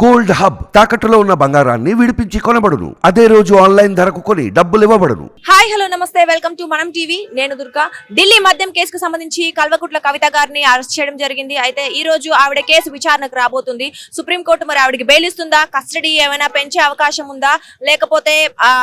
Gold hub తాకట్టులో ఉన్న బంగారాన్ని విడిపించి కొనబడును. అదే రోజు ఆన్లైన్ ధరకు కొని డబ్బులు ఇవ్వబడును. హాయ్ హలో నమస్తే, వెల్కమ్ టు మనం టీవీ. నేను దుర్గా. ఢిల్లీ మద్యం కేసుకు సంబంధించి కల్వకుట్ల కవిత గారిని అరెస్ట్ చేయడం జరిగింది. అయితే ఈ రోజు ఆవిడ కేసు విచారణకు రాబోతుంది. సుప్రీంకోర్టు మరి ఆవిడకి బెయిల్ ఇస్తుందా, కస్టడీ ఏమైనా పెంచే అవకాశం ఉందా, లేకపోతే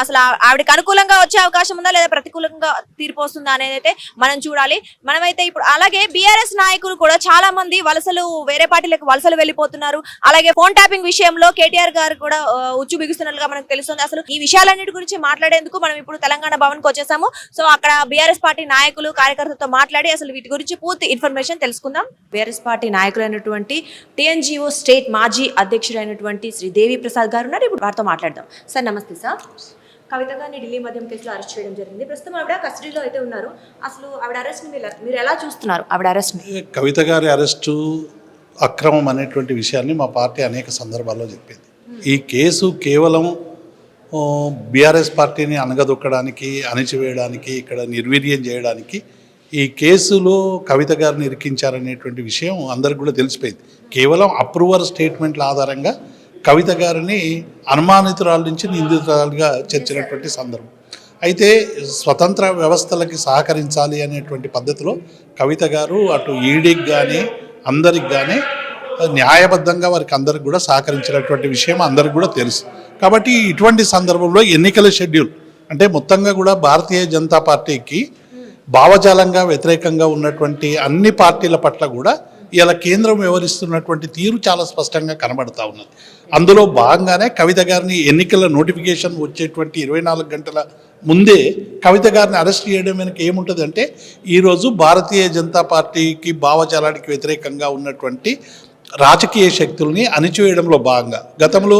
అసలు ఆవిడకి అనుకూలంగా వచ్చే అవకాశం ఉందా, లేదా ప్రతికూలంగా తీర్పు వస్తుందా అనేది అయితే మనం చూడాలి. మనమైతే ఇప్పుడు అలాగే బీఆర్ఎస్ నాయకులు కూడా చాలా మంది వలసలు వేరే పార్టీలకు వలసలు వెళ్ళిపోతున్నారు. అలాగే ఫోన్ ట్యాపింగ్ విషయంలో కేటీఆర్ గారు కూడా ఉచ్చు బిగుస్తున్నట్లుగా మనకు తెలుస్తుంది. అసలు ఈ విషయాలన్నిటి గురించి మాట్లాడేందుకు మనం ఇప్పుడు తెలంగాణ భవన్ కు వచ్చేసాము. సో అక్కడ బీఆర్ఎస్ పార్టీ నాయకులు కార్యకర్తలతో మాట్లాడి అసలు వీటి గురించి పూర్తి ఇన్ఫర్మేషన్ తెలుసుకుందాం. బీఆర్ఎస్ పార్టీ నాయకులైనటువంటి టీఎన్జీఓ స్టేట్ మాజీ అధ్యక్షుడైనటువంటి శ్రీ దేవి ప్రసాద్ గారు ఉన్నారు. ఇప్పుడు వారితో మాట్లాడదాం. సార్ నమస్తే. సార్, కవిత గారిని ఢిల్లీ మద్యం కేసులో అరెస్ట్ చేయడం జరిగింది. ప్రస్తుతం ఆవిడ కస్టడీలో అయితే ఉన్నారు. అసలు ఆవిడ అరెస్ట్ మీరు ఎలా చూస్తున్నారు? ఆవిడ అరెస్ట్ కవిత గారి అరెస్టు అక్రమం అనేటువంటి విషయాన్ని మా పార్టీ అనేక సందర్భాల్లో చెప్పింది. ఈ కేసు కేవలం బీఆర్ఎస్ పార్టీని అణగదొక్కడానికి, అణిచివేయడానికి, ఇక్కడ నిర్వీర్యం చేయడానికి ఈ కేసులో కవిత గారిని ఇరికించారనేటువంటి విషయం అందరికి కూడా తెలిసిపోయింది. కేవలం అప్రూవర్ స్టేట్మెంట్ల ఆధారంగా కవిత గారిని అనుమానితురాల నుంచి నిందితురాలుగా చేర్చినటువంటి సందర్భం. అయితే స్వతంత్ర వ్యవస్థలకి సహకరించాలి అనేటువంటి పద్ధతిలో కవిత గారు అటు ఈడీకి కానీ అందరికి కానీ న్యాయబద్ధంగా వారికి అందరికి కూడా సహకరించినటువంటి విషయం అందరికి కూడా తెలుసు. కాబట్టి ఇటువంటి సందర్భంలో ఎన్నికల షెడ్యూల్ అంటే మొత్తంగా కూడా భారతీయ జనతా పార్టీకి భావజాలంగా వ్యతిరేకంగా ఉన్నటువంటి అన్ని పార్టీల పట్ల కూడా ఇలా కేంద్రం వ్యవహరిస్తున్నటువంటి తీరు చాలా స్పష్టంగా కనబడతా ఉన్నది. అందులో భాగంగానే కవిత గారిని ఎన్నికల నోటిఫికేషన్ వచ్చేటువంటి 24 గంటల ముందే కవిత గారిని అరెస్ట్ చేయడం వెనక ఏముంటుంది అంటే ఈరోజు భారతీయ జనతా పార్టీకి భావజాలానికి వ్యతిరేకంగా ఉన్నటువంటి రాజకీయ శక్తుల్ని అణిచివేయడంలో భాగంగా గతంలో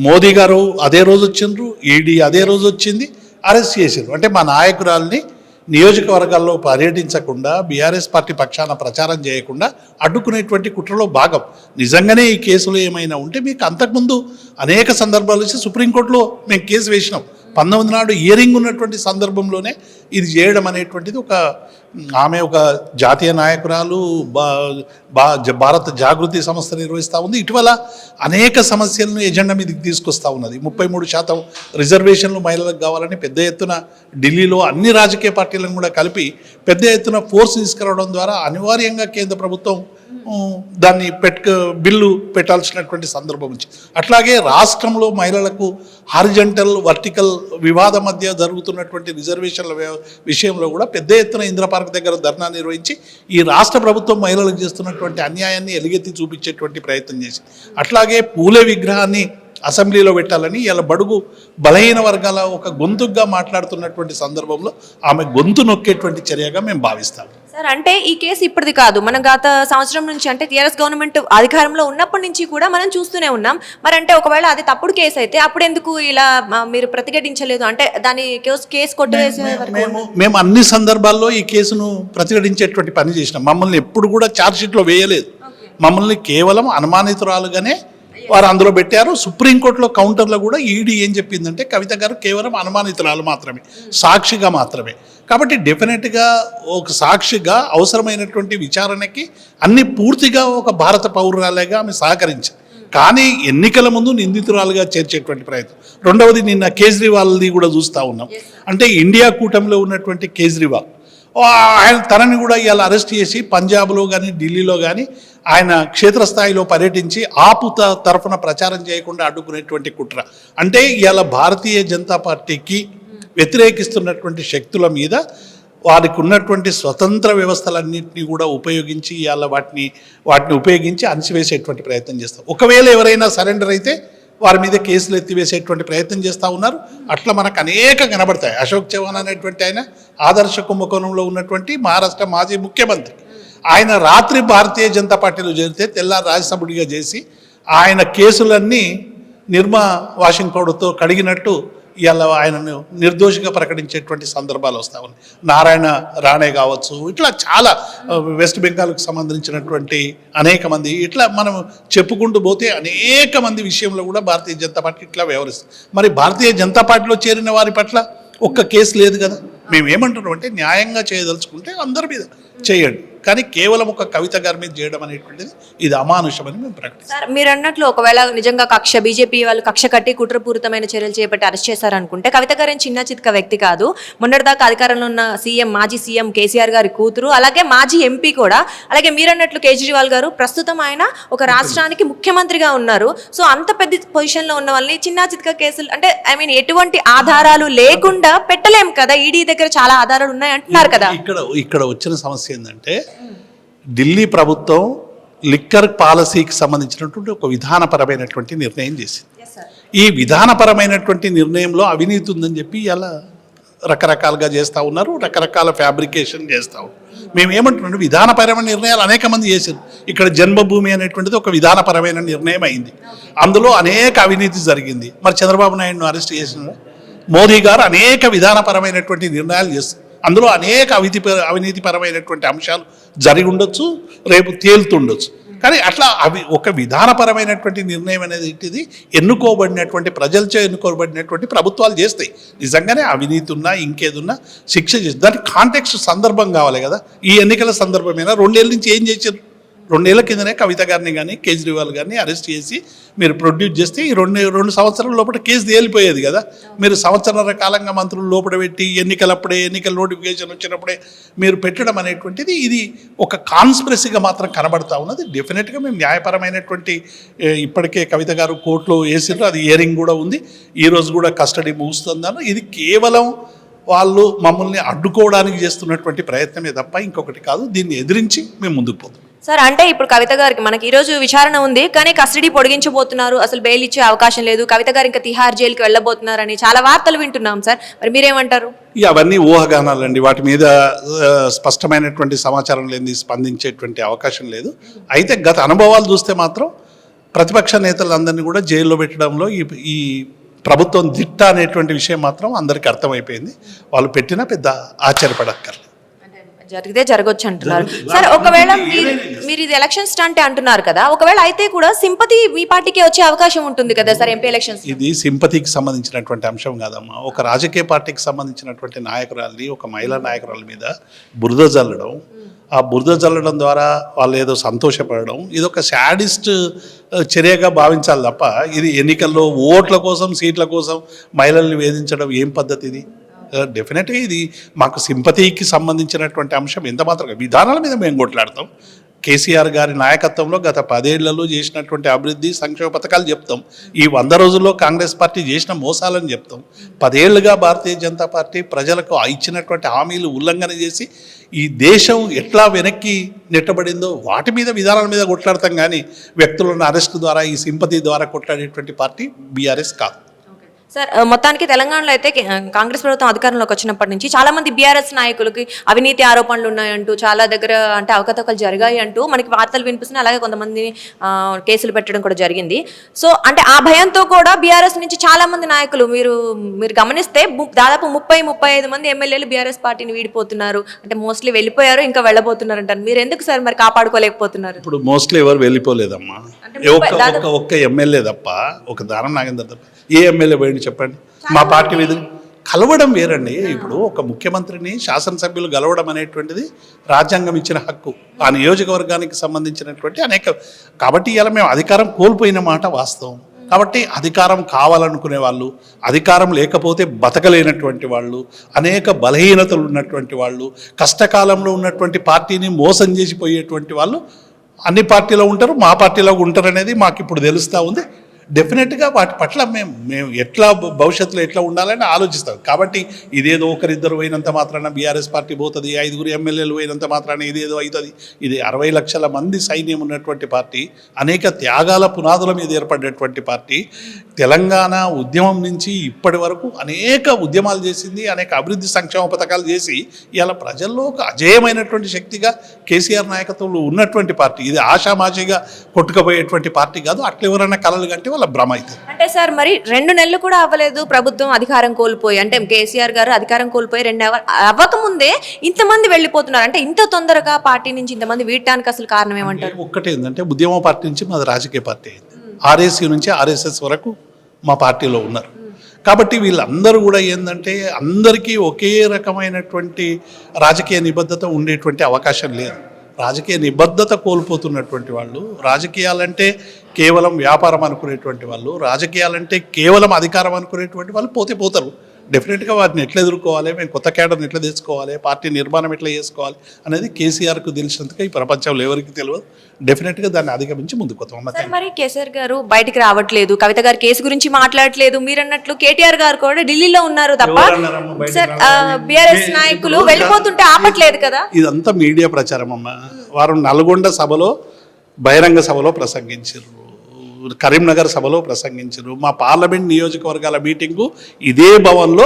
మోదీ గారు అదే రోజు వచ్చిండ్రు, ఈడీ అదే రోజు వచ్చింది, అరెస్ట్ చేసిండ్రు. అంటే మా నాయకురాల్ని నియోజకవర్గాల్లో పర్యటించకుండా బీఆర్ఎస్ పార్టీ పక్షాన ప్రచారం చేయకుండా అడ్డుకునేటువంటి కుట్రలో భాగం. నిజంగానే ఈ కేసులో ఏమైనా ఉంటే మీకు అంతకుముందు అనేక సందర్భాలు వచ్చి సుప్రీంకోర్టులో మేము కేసు వేసినాం. 19 నాడు హియరింగ్ ఉన్నటువంటి సందర్భంలోనే ఇది చేయడం అనేటువంటిది ఆమె ఒక జాతీయ నాయకురాలు, భారత జాగృతి సంస్థ నిర్వహిస్తూ ఉంది. ఇటీవల అనేక సమస్యలను ఎజెండా మీదకి తీసుకొస్తూ ఉన్నది. 33% రిజర్వేషన్లు మహిళలకు కావాలని పెద్ద ఎత్తున ఢిల్లీలో అన్ని రాజకీయ పార్టీలను కూడా కలిపి పెద్ద ఎత్తున ఫోర్స్ తీసుకురావడం ద్వారా అనివార్యంగా కేంద్ర ప్రభుత్వం దాన్ని బిల్లు పెట్టాల్సినటువంటి సందర్భం వచ్చింది. అట్లాగే రాష్ట్రంలో మహిళలకు హారిజంటల్ వర్టికల్ వివాదం మధ్య జరుగుతున్నటువంటి రిజర్వేషన్ల విషయంలో కూడా పెద్ద ఎత్తున ఇందిరా పార్క్ దగ్గర ధర్నా నిర్వహించి ఈ రాష్ట్ర ప్రభుత్వం మహిళలకు చేస్తున్నటువంటి అన్యాయాన్ని ఎలుగెత్తి చూపించేటువంటి ప్రయత్నం చేసింది. అట్లాగే పూలే విగ్రహాన్ని అసెంబ్లీలో పెట్టాలని ఇలా బడుగు బలహీన వర్గాల ఒక గొంతుగా మాట్లాడుతున్నటువంటి సందర్భంలో ఆమె గొంతు నొక్కేటువంటి చర్యగా మేము భావిస్తాం. సార్, అంటే ఈ కేసు ఇప్పటిది కాదు, మనం గత సంవత్సరం నుంచి అంటే టీఆర్ఎస్ గవర్నమెంట్ అధికారంలో ఉన్నప్పటి నుంచి కూడా మనం చూస్తూనే ఉన్నాం. మరి అంటే ఒకవేళ అది తప్పుడు కేసు అయితే అప్పుడు ఎందుకు ఇలా మీరు ప్రతిఘటించలేదు? అంటే దాని కేసు కొట్టివేసే మేము అన్ని సందర్భాల్లో ఈ కేసును ప్రతిఘటించేటువంటి పని చేసినాం. మమ్మల్ని ఎప్పుడు కూడా ఛార్జ్షీట్లో వేయలేదు. మమ్మల్ని కేవలం అనుమానితురాలుగానే వారు అందులో పెట్టారు. సుప్రీంకోర్టులో కౌంటర్లో కూడా ఈడీ ఏం చెప్పిందంటే కవిత గారు కేవలం అనుమానితురాలు మాత్రమే, సాక్షిగా మాత్రమే. కాబట్టి డెఫినెట్గా ఒక సాక్షిగా అవసరమైనటువంటి విచారణకి అన్ని పూర్తిగా ఒక భారత పౌరురాలేగా ఆమె సహకరించింది. కానీ ఎన్నికల ముందు నిందితురాలుగా చేర్చేటువంటి ప్రయత్నం. రెండవది నిన్న కేజ్రీవాల్ది కూడా చూస్తూ ఉన్నాం. అంటే ఇండియా కూటమిలో ఉన్నటువంటి కేజ్రీవాల్ ఆయన తనని కూడా ఇవాళ అరెస్ట్ చేసి పంజాబ్లో కానీ ఢిల్లీలో కానీ ఆయన క్షేత్రస్థాయిలో పర్యటించి ఆపు తరఫున ప్రచారం చేయకుండా అడ్డుకునేటువంటి కుట్ర. అంటే ఇవాళ భారతీయ జనతా పార్టీకి వ్యతిరేకిస్తున్నటువంటి శక్తుల మీద వారికి ఉన్నటువంటి స్వతంత్ర వ్యవస్థలన్నింటినీ కూడా ఉపయోగించి ఇవాళ వాటిని ఉపయోగించి అణిచివేసేటువంటి ప్రయత్నం చేస్తాం. ఒకవేళ ఎవరైనా సరెండర్ అయితే వారి మీద కేసులు ఎత్తివేసేటువంటి ప్రయత్నం చేస్తూ ఉన్నారు. అట్లా మనకు అనేక కనబడతాయి. అశోక్ చవాన్ అనేటువంటి ఆయన ఆదర్శ కుంభకోణంలో ఉన్నటువంటి మహారాష్ట్ర మాజీ ముఖ్యమంత్రి. ఆయన రాత్రి భారతీయ జనతా పార్టీలో చేరితే తెల్లారి రాజ్యసభ్యుడిగా చేసి ఆయన కేసులన్నీ నిర్మా వాషింగ్ పౌడర్తో కడిగినట్టు ఇవాళ ఆయనను నిర్దోషిగా ప్రకటించేటువంటి సందర్భాలు వస్తూ ఉన్నాయి. నారాయణ రాణే కావచ్చు, ఇట్లా చాలా వెస్ట్ బెంగాల్కు సంబంధించినటువంటి అనేక మంది, ఇట్లా మనం చెప్పుకుంటూ పోతే అనేక మంది విషయంలో కూడా భారతీయ జనతా పార్టీ ఇట్లా వ్యవహరిస్తుంది. మరి భారతీయ జనతా పార్టీలో చేరిన వారి పట్ల ఒక్క కేసు లేదు కదా. మేము ఏమంటున్నాం అంటే న్యాయంగా చేయదలుచుకుంటే అందరి మీద చేయండి. కానీ కేవలం ఒక కవిత గారి మీద చేయడం అనేటువంటిది ఇది అమానుషమని మేము ప్రకటిస్తాం. సార్ మీరు అన్నట్లు ఒకవేళ నిజంగా బీజేపీ వాళ్ళు కక్ష కట్టి కుట్రపూరితమైన చర్యలు చేపట్టి అరెస్ట్ చేశారనుకుంటే కవిత గారు చిన్న చిత్క వ్యక్తి కాదు. మొన్నటిదాకా అధికారంలో ఉన్న మాజీ సీఎం కేసీఆర్ గారి కూతురు, అలాగే మాజీ ఎంపీ కూడా. అలాగే మీరు అన్నట్లు కేజ్రీవాల్ గారు ప్రస్తుతం ఆయన ఒక రాష్ట్రానికి ముఖ్యమంత్రిగా ఉన్నారు. సో అంత పెద్ద పొజిషన్ లో ఉన్న వాళ్ళని చిన్న చిత్క కేసులు అంటే ఎటువంటి ఆధారాలు లేకుండా పెట్టలేము కదా. ఈడీ దగ్గర చాలా ఆధారాలు ఉన్నాయి అంటున్నారు కదా. ఇక్కడ వచ్చిన సమస్య ఏంటంటే ఢిల్లీ ప్రభుత్వం లిక్కర్ పాలసీకి సంబంధించినటువంటి ఒక విధానపరమైనటువంటి నిర్ణయం చేసింది. ఈ విధానపరమైనటువంటి నిర్ణయంలో అవినీతి ఉందని చెప్పి ఇలా రకరకాలుగా చేస్తూ ఉన్నారు, రకరకాల ఫ్యాబ్రికేషన్ చేస్తూ ఉన్నారు. మేము ఏమంటున్నాం, విధానపరమైన నిర్ణయాలు అనేక మంది చేశారు. ఇక్కడ జన్మభూమి అనేటువంటిది ఒక విధానపరమైన నిర్ణయం అయింది. అందులో అనేక అవినీతి జరిగింది. మరి చంద్రబాబు నాయుడును అరెస్ట్ చేసిన మోదీ గారు అనేక విధానపరమైనటువంటి నిర్ణయాలు చేస్తారు. అందులో అనేక అవినీతిపరమైనటువంటి అంశాలు జరిగి ఉండొచ్చు, రేపు తేలుతుండొచ్చు. కానీ అట్లా ఒక విధానపరమైనటువంటి నిర్ణయం అనేది ఇది ఎన్నుకోబడినటువంటి ప్రజలచే ఎన్నుకోబడినటువంటి ప్రభుత్వాలు చేస్తాయి. నిజంగానే అవినీతి ఉన్నా ఇంకేదున్నా శిక్ష చేస్తుంది. దానికి కాంటెక్స్ట్ సందర్భం కావాలి కదా. ఈ ఎన్నికల సందర్భమైనా 2 ఏళ్ళ నుంచి ఏం చేశారు? 2 ఏళ్ల కిందనే కవిత గారిని కానీ కేజ్రీవాల్ గారిని అరెస్ట్ చేసి మీరు ప్రొడ్యూస్ చేస్తే ఈ 2 సంవత్సరాల లోపల కేసు తేలిపోయేది కదా. మీరు సంవత్సరాల కాలంగా మంత్రులు లోపల పెట్టి ఎన్నికల నోటిఫికేషన్ వచ్చినప్పుడే మీరు పెట్టడం అనేటువంటిది ఇది ఒక కాన్స్పిరసీగా మాత్రం కనబడతా ఉన్నది. డెఫినెట్గా మేము న్యాయపరమైనటువంటి ఇప్పటికే కవిత గారు కోర్టులో వేసిండ్రు, అది హియరింగ్ కూడా ఉంది. ఈరోజు కూడా కస్టడీ ముగుస్తుందన్న. ఇది కేవలం వాళ్ళు మమ్మల్ని అడ్డుకోవడానికి చేస్తున్నటువంటి ప్రయత్నమే తప్ప ఇంకొకటి కాదు. దీన్ని ఎదిరించి మేము ముందుకు పోతాం. సార్ అంటే ఇప్పుడు కవిత గారికి మనకి ఈ రోజు విచారణ ఉంది, కానీ కస్టడీ పొడిగించబోతున్నారు, అసలు బెయిల్ ఇచ్చే అవకాశం లేదు, కవిత గారు ఇంకా తిహార్ జైలుకి వెళ్ళబోతున్నారని చాలా వార్తలు వింటున్నాం సార్. మరి మీరేమంటారు? అవన్నీ ఊహాగానాలండి. వాటి మీద స్పష్టమైనటువంటి సమాచారం లేని స్పందించేటువంటి అవకాశం లేదు. అయితే గత అనుభవాలు చూస్తే మాత్రం ప్రతిపక్ష నేతలందరినీ కూడా జైల్లో పెట్టడంలో ఈ ప్రభుత్వం దిట్ట అనేటువంటి విషయం మాత్రం అందరికీ అర్థమైపోయింది. వాళ్ళు పెట్టినా పెద్ద ఆశ్చర్యపడక్కర్లేదు. జరిగితే జరగొచ్చు అంటున్నారు సార్. ఒకవేళ మీరు ఇది ఎలక్షన్స్ అంటే అంటున్నారు కదా, ఒకవేళ అయితే కూడా సింపతి మీ పార్టీకి వచ్చే అవకాశం ఉంటుంది కదా సార్ ఎంపీ ఎలక్షన్స్. ఇది సింపతికి సంబంధించినటువంటి అంశం కాదమ్మా. ఒక రాజకీయ పార్టీకి సంబంధించినటువంటి నాయకురాల్ని, ఒక మహిళా నాయకురాల మీద బురద జల్లడం, ఆ బురద జల్లడం ద్వారా వాళ్ళు ఏదో సంతోషపడడం, ఇది ఒక శాడిస్ట్ చర్యగా భావించాలి తప్ప ఇది ఎన్నికల్లో ఓట్ల కోసం సీట్ల కోసం మహిళల్ని వేధించడం ఏం పద్ధతి ఇది? డెఫినెట్గా ఇది మాకు సింపతికి సంబంధించినటువంటి అంశం. ఎంత మాత్రం విధానాల మీద మేము కొట్లాడతాం. కేసీఆర్ గారి నాయకత్వంలో గత 10 ఏళ్లలో చేసినటువంటి అభివృద్ధి సంక్షేమ పథకాలు చెప్తాం. ఈ 100 రోజుల్లో కాంగ్రెస్ పార్టీ చేసిన మోసాలను చెప్తాం. 10 ఏళ్లుగా భారతీయ జనతా పార్టీ ప్రజలకు ఇచ్చినటువంటి హామీలు ఉల్లంఘన చేసి ఈ దేశం ఎట్లా వెనక్కి నెట్టబడిందో వాటి మీద విధానాల మీద కొట్లాడతాం. కానీ వ్యక్తులను అరెస్టు ద్వారా ఈ సింపతి ద్వారా కొట్లాడేటువంటి పార్టీ బీఆర్ఎస్ కాదు. సార్ మొత్తానికి తెలంగాణలో అయితే కాంగ్రెస్ ప్రభుత్వం అధికారంలోకి వచ్చినప్పటి నుంచి చాలా మంది బీఆర్ఎస్ నాయకులకి అవినీతి ఆరోపణలు ఉన్నాయంటూ, చాలా దగ్గర అంటే అవకతవకలు జరిగాయి అంటూ మనకి వార్తలు వినిపిస్తున్నాయి. అలాగే కొంతమంది కేసులు పెట్టడం కూడా జరిగింది. సో అంటే ఆ భయంతో కూడా బీఆర్ఎస్ నుంచి చాలా మంది నాయకులు మీరు గమనిస్తే దాదాపు 30-35 మంది ఎమ్మెల్యేలు బీఆర్ఎస్ పార్టీని వీడిపోతున్నారు. అంటే మోస్ట్లీ వెళ్ళిపోయారు, ఇంకా వెళ్ళబోతున్నారు అంటారు. మీరు ఎందుకు సార్ మరి కాపాడుకోలేకపోతున్నారు? ఇప్పుడు మోస్ట్లీ ఎవరు వెళ్ళిపోలేదమ్మా. ఒక్క ఎమ్మెల్యే తప్ప, ఒక దానం నాగేందర్ తప్ప ఏ ఎమ్మెల్యే పోయింది చెప్పండి? మా పార్టీ మీద కలవడం వేరండి. ఇప్పుడు ఒక ముఖ్యమంత్రిని శాసనసభ్యులు కలవడం అనేటువంటిది రాజ్యాంగం ఇచ్చిన హక్కు. ఆ నియోజకవర్గానికి సంబంధించినటువంటి అనేక కాబట్టి ఇలా మేము అధికారం కోల్పోయిన మాట వాస్తవం. కాబట్టి అధికారం కావాలనుకునే వాళ్ళు, అధికారం లేకపోతే బతకలేనటువంటి వాళ్ళు, అనేక బలహీనతలు ఉన్నటువంటి వాళ్ళు, కష్టకాలంలో ఉన్నటువంటి పార్టీని మోసం చేసిపోయేటువంటి వాళ్ళు అన్ని పార్టీలో ఉంటారు, మా పార్టీలో ఉంటారు అనేది మాకు ఇప్పుడు తెలుస్తూ ఉంది. డెఫినెట్గా వాటి పట్ల మేము ఎట్లా భవిష్యత్తులో ఎట్లా ఉండాలని ఆలోచిస్తాం. కాబట్టి ఇదేదో ఒకరిద్దరు పోయినంత మాత్రాన బీఆర్ఎస్ పార్టీ పోతుంది, 5 ఎమ్మెల్యేలు పోయినంత మాత్రాన ఇదేదో అవుతుంది. ఇది 60 లక్షల మంది సైన్యం ఉన్నటువంటి పార్టీ, అనేక త్యాగాల పునాదుల మీద ఏర్పడినటువంటి పార్టీ. తెలంగాణ ఉద్యమం నుంచి ఇప్పటి వరకు అనేక ఉద్యమాలు చేసింది, అనేక అభివృద్ధి సంక్షేమ పథకాలు చేసి ఇలా ప్రజల్లో ఒక అజేయమైనటువంటి శక్తిగా కేసీఆర్ నాయకత్వంలో ఉన్నటువంటి పార్టీ. ఇది ఆషామాషిగా కొట్టుకుపోయేటువంటి పార్టీ కాదు. అట్లా ఎవరైనా కలలు కంటే వాళ్ళ భ్రమ అవుతుంది. అంటే సార్ మరి 2 నెలలు కూడా అవ్వలేదు ప్రభుత్వం అధికారం కోల్పోయి, అంటే కేసీఆర్ గారు అధికారం కోల్పోయి 2 అవ్వకముందే ఇంతమంది వెళ్ళిపోతున్నారు. అంటే ఇంత తొందరగా పార్టీ నుంచి ఇంతమంది వీడటానికి అసలు కారణం ఏమంటారు? ఒక్కటే ఏంటంటే ఉద్యమ పార్టీ నుంచి మాది రాజకీయ పార్టీ అయింది. ఆర్ఎస్సీ నుంచి ఆర్ఎస్ఎస్ వరకు మా పార్టీలో ఉన్నారు. కాబట్టి వీళ్ళందరూ కూడా ఏంటంటే అందరికీ ఒకే రకమైనటువంటి రాజకీయ నిబద్ధత ఉండేటువంటి అవకాశం లేదు. రాజకీయ నిబద్ధత కోల్పోతున్నటువంటి వాళ్ళు, రాజకీయాలంటే కేవలం వ్యాపారం అనుకునేటువంటి వాళ్ళు, రాజకీయాలంటే కేవలం అధికారం అనుకునేటువంటి వాళ్ళు పోతారు. డెఫినెట్గా వాటిని ఎట్లా ఎదుర్కోవాలి, మేము కొత్త క్యాడర్ని ఎట్లా తెచ్చుకోవాలి, పార్టీ నిర్మాణం ఎట్లా చేసుకోవాలి అనేది కేసీఆర్కు తెలిసినంతగా ఈ ప్రపంచంలో ఎవరికి తెలియదు. డెఫినెట్గా దాన్ని అధిగమించి ముందుకు పోతాం. సార్, మరి కేసీఆర్ గారు బయటికి రావట్లేదు, కవిత గారు కేసు గురించి మాట్లాడట్లేదు, మీరు అన్నట్లు కేటీఆర్ గారు కూడా ఢిల్లీలో ఉన్నారు తప్ప సార్ బీఆర్ఎస్ నాయకులు వెళ్ళిపోతుంటే ఆపట్లేదు కదా. ఇదంతా మీడియా ప్రచారం అమ్మ. వారు నల్గొండ సభలో బహిరంగ సభలో ప్రసంగించారు, కరీంనగర్ సభలో ప్రసంగించారు, మా పార్లమెంట్ నియోజకవర్గాల మీటింగు ఇదే భవన్లో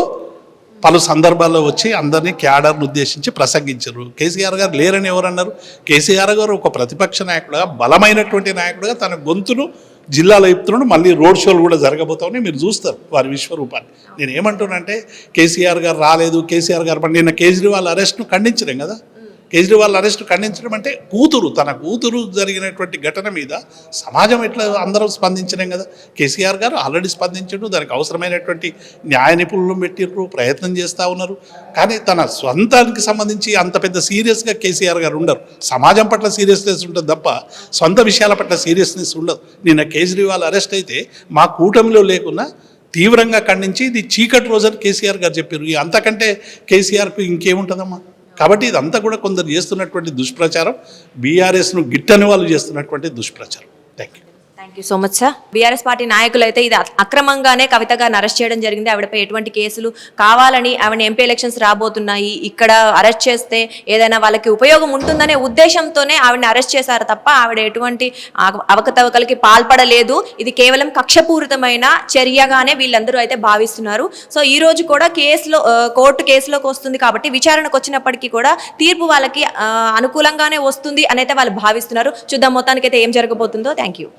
పలు సందర్భాల్లో వచ్చి అందరినీ క్యాడర్ను ఉద్దేశించి ప్రసంగించారు. కేసీఆర్ గారు లేరని ఎవరన్నారు? కేసీఆర్ గారు ఒక ప్రతిపక్ష నాయకుడుగా, బలమైనటువంటి నాయకుడుగా తన గొంతును జిల్లాలో ఇస్తున్నాడు. మళ్ళీ రోడ్ షోలు కూడా జరగబోతామని మీరు చూస్తారు వారి విశ్వరూపాన్ని. నేను ఏమంటున్నానంటే కేసీఆర్ గారు రాలేదు, కేసీఆర్ గారు నిన్న కేజ్రీవాల్ అరెస్ట్ను ఖండించలేం కదా. కేజ్రీవాల్ అరెస్ట్ ఖండించడం అంటే తన కూతురు జరిగినటువంటి ఘటన మీద సమాజం ఎట్లా అందరూ స్పందించలేం కదా. కేసీఆర్ గారు ఆల్రెడీ స్పందించారు, దానికి అవసరమైనటువంటి న్యాయ నిపుణులను పెట్టిర్రు, ప్రయత్నం చేస్తూ ఉన్నారు. కానీ తన సొంతానికి సంబంధించి అంత పెద్ద సీరియస్గా కేసీఆర్ గారు ఉండరు. సమాజం పట్ల సీరియస్నెస్ ఉంటుంది తప్ప సొంత విషయాల పట్ల సీరియస్నెస్ ఉండదు. నిన్న కేజ్రీవాల్ అరెస్ట్ అయితే మా కూటమిలో లేకున్నా తీవ్రంగా ఖండించి ఇది చీకటి రోజని కేసీఆర్ గారు చెప్పారు. అంతకంటే కేసీఆర్కు ఇంకేముంటుందమ్మా. కాబట్టి ఇదంతా కూడా కొందరు చేస్తున్నటువంటి దుష్ప్రచారం, బీఆర్ఎస్ను గిట్టని వాళ్ళు చేస్తున్నటువంటి దుష్ప్రచారం. Thank you so much sir. BRS party నాయకులు అయితే ఇది అక్రమంగానే కవిత గారిని అరెస్ట్ చేయడం జరిగింది. ఆవిడపై ఎటువంటి కేసులు కావాలని, ఆవిడ ఎంపీ ఎలక్షన్స్ రాబోతున్నాయి, ఇక్కడ అరెస్ట్ చేస్తే ఏదైనా వాళ్ళకి ఉపయోగం ఉంటుందనే ఉద్దేశంతోనే ఆవిడని అరెస్ట్ చేశారు తప్ప ఆవిడ ఎటువంటి అవకతవకలకి పాల్పడలేదు. ఇది కేవలం కక్షపూరితమైన చర్యగానే వీళ్ళందరూ అయితే భావిస్తున్నారు. సో ఈ రోజు కూడా కోర్టు కేసులోకి వస్తుంది కాబట్టి విచారణకు వచ్చినప్పటికీ కూడా తీర్పు వాళ్ళకి అనుకూలంగానే వస్తుంది అని అయితే వాళ్ళు భావిస్తున్నారు. చూద్దాం మొత్తానికైతే ఏం జరగబోతుందో. Thank you.